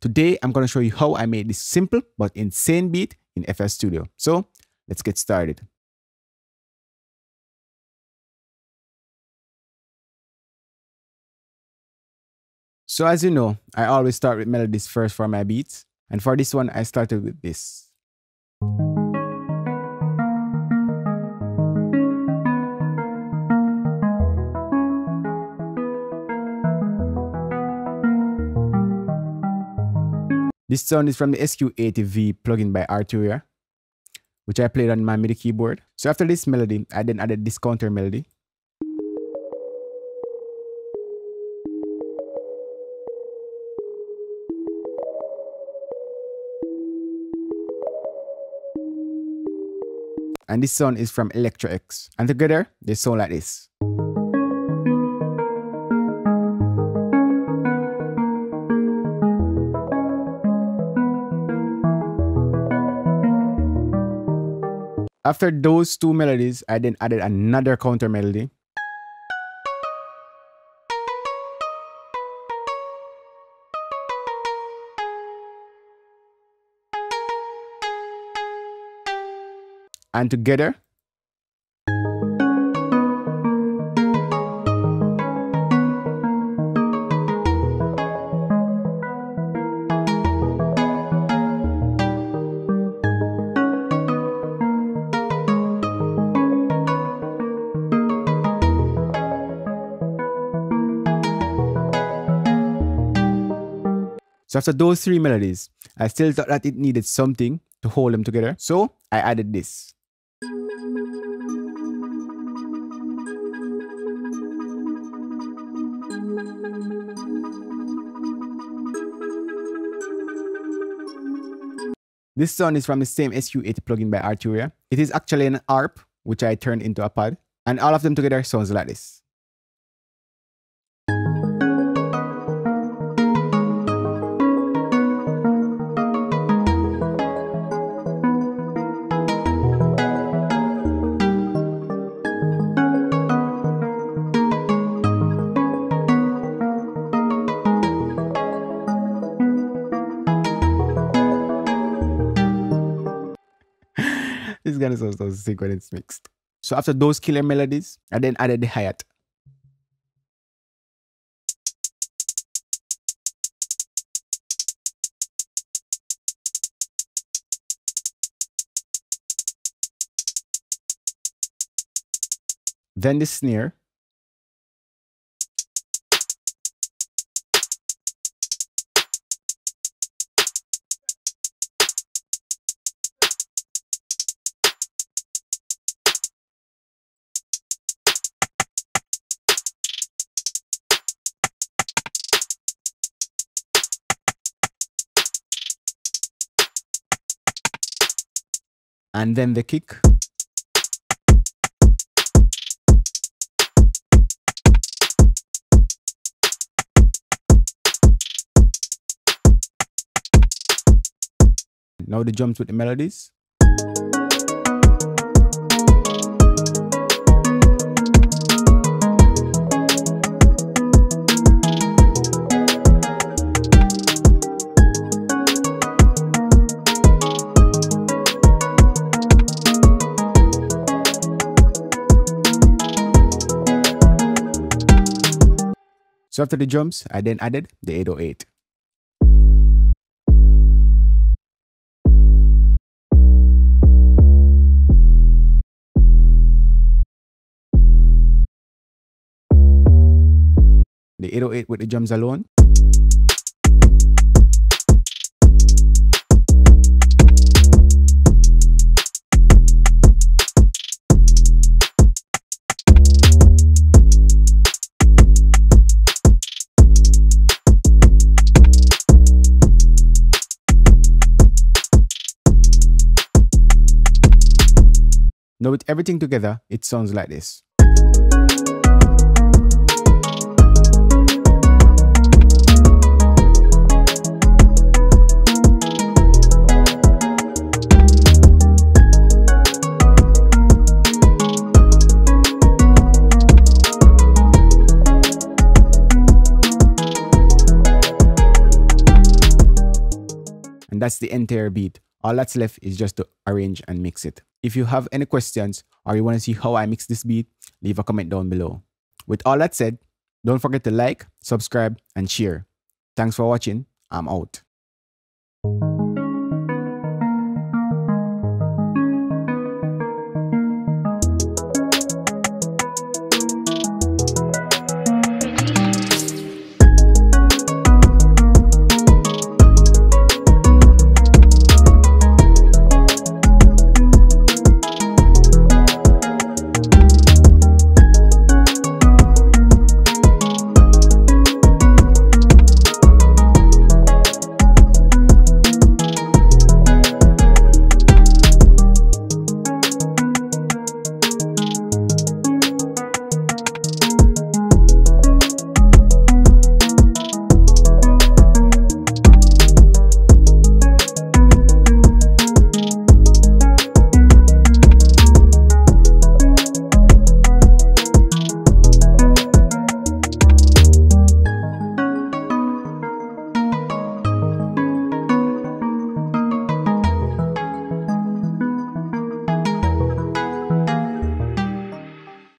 Today, I'm going to show you how I made this simple but insane beat in FL Studio. So let's get started. So as you know, I always start with melodies first for my beats. And for this one, I started with this. This sound is from the SQ80V plugin by Arturia, which I played on my MIDI keyboard. So after this melody, I then added this counter melody. And this sound is from Electro X. And together, they sound like this. After those two melodies, I then added another counter melody. And together, so after those three melodies, I still thought that it needed something to hold them together. So I added this. This sound is from the same SQ80 plugin by Arturia. It is actually an ARP, which I turned into a pad. And all of them together sounds like this. This is gonna sound so sick when it's mixed. So after those killer melodies, I then added the hi-hat. Then the snare. And then the kick. Now the drums with the melodies. So after the drums, I then added the 808. The 808 with the drums alone. Now with everything together, it sounds like this. And that's the entire beat. All that's left is just to arrange and mix it. If you have any questions or you want to see how I mix this beat, leave a comment down below. With all that said, don't forget to like, subscribe, and share. Thanks for watching. I'm out.